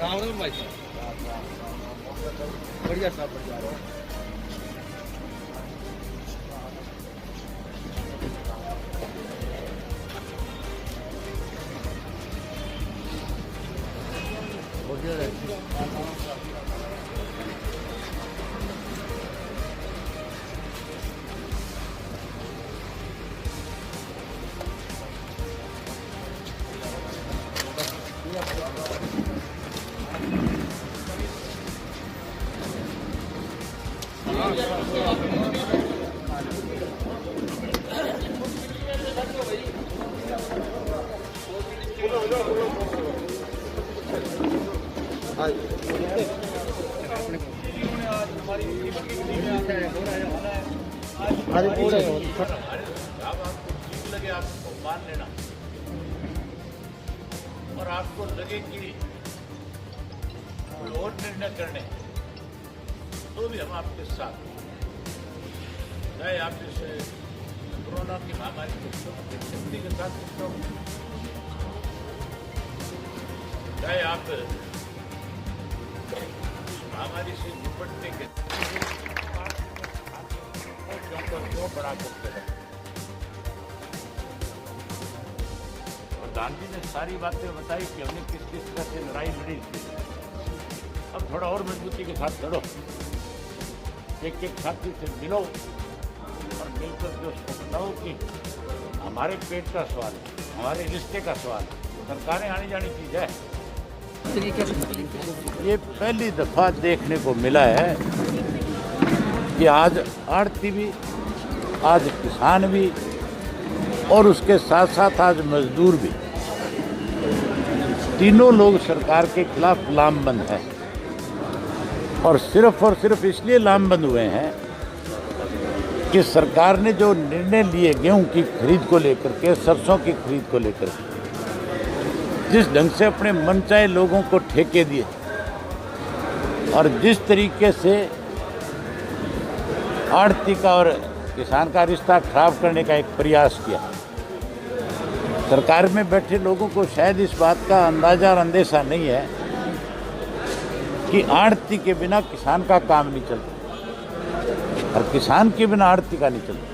राम राम भाई साहब, बढ़िया साहब, बढ़िया। बढ़िया रहती है। लगे आपको मान लेना और आपको लगे कि कोई और निर्णय करने तो भी हम आपके साथ, चाहे आप इस कोरोना की महामारी को शक्ति के साथ चाहे आप महामारी से निपटने के क्यों बड़ा करते हैं। प्रधान जी ने सारी बातें बताई कि हमने किस किस तरह से लड़ाई लड़ी थी। अब थोड़ा और मजबूती के साथ लड़ो, एक एक साथी से मिलो और मिलकर के उसको बताओ कि हमारे पेट का सवाल है, हमारे रिश्ते का सवाल है, सरकारें आनी जानी चीज है। ये पहली दफा देखने को मिला है कि आज आड़ती भी, आज किसान भी और उसके साथ साथ आज मजदूर भी, तीनों लोग सरकार के खिलाफ लामबंद हैं। और सिर्फ इसलिए लामबंद हुए हैं कि सरकार ने जो निर्णय लिए गेहूं की खरीद को लेकर के, सरसों की खरीद को लेकर के, जिस ढंग से अपने मनचाहे लोगों को ठेके दिए और जिस तरीके से आड़ती का और किसान का रिश्ता खराब करने का एक प्रयास किया, सरकार में बैठे लोगों को शायद इस बात का अंदाजा और अंदेशा नहीं है कि आड़ती के बिना किसान का काम नहीं चलता और किसान के बिना आड़ती का नहीं चलता।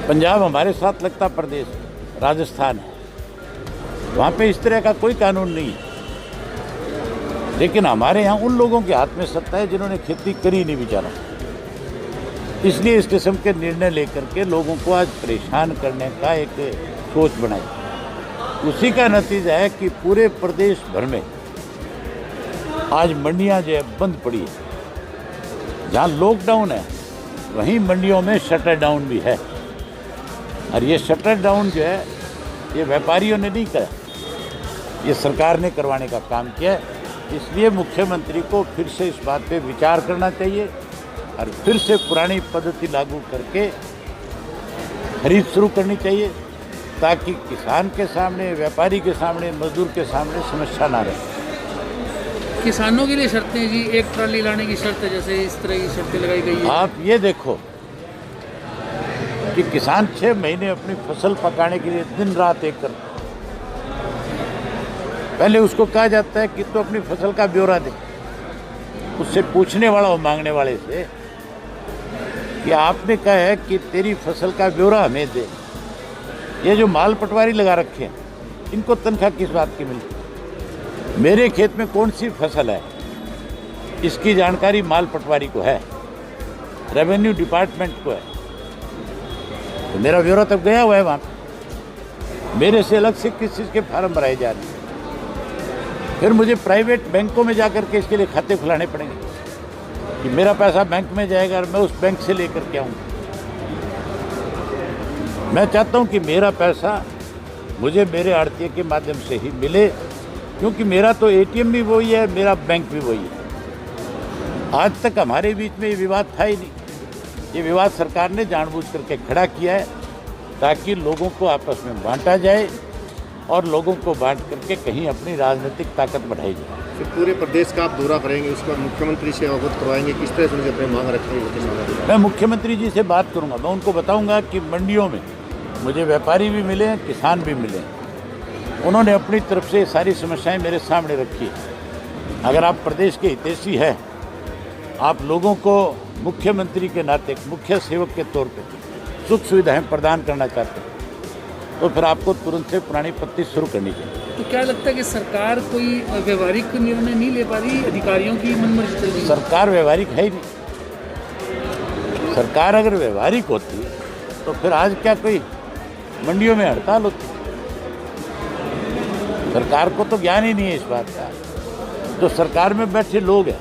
पंजाब हमारे साथ लगता प्रदेश, राजस्थान है, वहाँ पे इस तरह का कोई कानून नहीं है, लेकिन हमारे यहाँ उन लोगों के हाथ में सत्ता है जिन्होंने खेती करी नहीं बेचारा। इसलिए इस किस्म के निर्णय लेकर के लोगों को आज परेशान करने का एक सोच बनाई। उसी का नतीजा है कि पूरे प्रदेश भर में आज मंडियां जो है बंद पड़ी है। जहाँ लॉकडाउन है वहीं मंडियों में शटर डाउन भी है। और ये शटर डाउन जो है ये व्यापारियों ने नहीं करा, ये सरकार ने करवाने का काम किया है। इसलिए मुख्यमंत्री को फिर से इस बात पे विचार करना चाहिए और फिर से पुरानी पद्धति लागू करके खरीद शुरू करनी चाहिए, ताकि किसान के सामने, व्यापारी के सामने, मजदूर के सामने समस्या ना रहे। किसानों के लिए शर्तें जी, एक ट्राली लाने की शर्त है, जैसे इस तरह की शर्तें लगाई गई है। आप ये देखो कि किसान 6 महीने अपनी फसल पकाने के लिए दिन रात एक करता, पहले उसको कहा जाता है कि तो अपनी फसल का ब्यौरा दे, उससे पूछने वाला हो मांगने वाले से कि आपने कहा है कि तेरी फसल का ब्यौरा हमें दे। ये जो माल पटवारी लगा रखे हैं इनको तनख्वाह किस बात की मिलती है? मेरे खेत में कौन सी फसल है इसकी जानकारी माल पटवारी को है, रेवेन्यू डिपार्टमेंट को है, तो मेरा ब्यौरा तब गया हुआ है वहाँ पे। मेरे से अलग से किस चीज़ के फार्म भराए जा रहे हैं? फिर मुझे प्राइवेट बैंकों में जाकर के इसके लिए खाते खुलाने पड़ेंगे कि मेरा पैसा बैंक में जाएगा और मैं उस बैंक से लेकर के आऊँगा। मैं चाहता हूँ कि मेरा पैसा मुझे मेरे आड़ती के माध्यम से ही मिले, क्योंकि मेरा तो एटीएम भी वही है, मेरा बैंक भी वही है। आज तक हमारे बीच में ये विवाद था ही नहीं। ये विवाद सरकार ने जानबूझ करके खड़ा किया है ताकि लोगों को आपस में बांटा जाए और लोगों को बांट करके कहीं अपनी राजनीतिक ताकत बढ़ाई जाए। फिर पूरे प्रदेश का आप दौरा करेंगे, उसके बाद मुख्यमंत्री से अवगत करवाएंगे, किस तरह से उनसे अपनी मांग रखेंगे? मैं मुख्यमंत्री जी से बात करूंगा, मैं उनको बताऊंगा कि मंडियों में मुझे व्यापारी भी मिले, किसान भी मिले, उन्होंने अपनी तरफ से सारी समस्याएं मेरे सामने रखी है। अगर आप प्रदेश के हितैषी हैं, आप लोगों को मुख्यमंत्री के नाते मुख्य सेवक के तौर पे सुख सुविधाएं प्रदान करना चाहते हैं, तो फिर आपको तुरंत से पुरानी पत्ती शुरू करनी चाहिए। तो क्या लगता है कि सरकार कोई व्यवहारिक निर्णय नहीं ले पा रही, अधिकारियों की मनमर्जी चल रही है? सरकार व्यवहारिक है ही नहीं। सरकार अगर व्यवहारिक होती तो फिर आज क्या कोई मंडियों में हड़ताल होती? सरकार को तो ज्ञान ही नहीं है इस बात का। जो सरकार में बैठे लोग हैं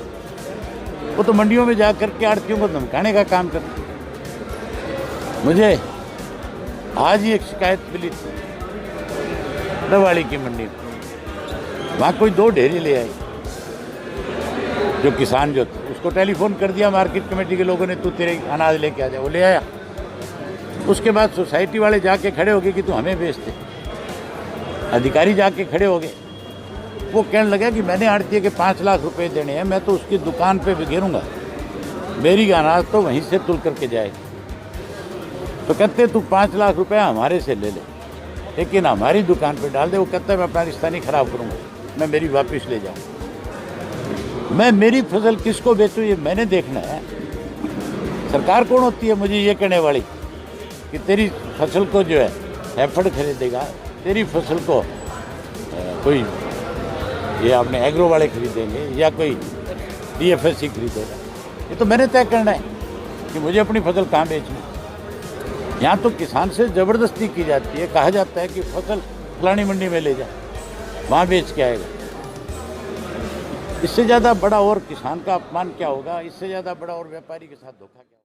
वो तो मंडियों में जा कर के आड़तियों को धमकाने का काम करते हैं। मुझे आज ही एक शिकायत मिली थी रवाड़ी की मंडी में, वहाँ कोई 2 ढेरी ले आई। जो किसान जो थे उसको टेलीफोन कर दिया मार्केट कमेटी के लोगों ने, तू तेरे अनाज लेके आ जा। वो ले आया। उसके बाद सोसाइटी वाले जाके खड़े हो गए कि तू हमें बेचते। अधिकारी जाके खड़े हो गए। वो कहने लगा कि मैंने आड़तिए के 5 लाख रुपए देने हैं, मैं तो उसकी दुकान पे भी गिरूंगा, मेरी अनाज तो वहीं से तुल करके जाएगी। तो कहते तू 5 लाख रुपए हमारे से ले ले, लेकिन हमारी दुकान पे डाल दे। वो कहता है मैं अपना रिश्ता नहीं खराब करूँगा, मैं मेरी वापस ले जाऊँ। मैं मेरी फसल किसको बेचूँ ये मैंने देखना है। सरकार कौन होती है मुझे ये कहने वाली कि तेरी फसल को जो है हैफर्ड खरीदेगा, तेरी फसल को कोई ये आपने एग्रो वाले खरीदेंगे या कोई DFSC खरीदेगा। ये तो मैंने तय करना है कि मुझे अपनी फसल कहाँ बेचनी। यहाँ तो किसान से ज़बरदस्ती की जाती है, कहा जाता है कि फसल फलानी मंडी में ले जा, वहाँ बेच के आएगा। इससे ज़्यादा बड़ा और किसान का अपमान क्या होगा, इससे ज़्यादा बड़ा और व्यापारी के साथ धोखा क्या होगा।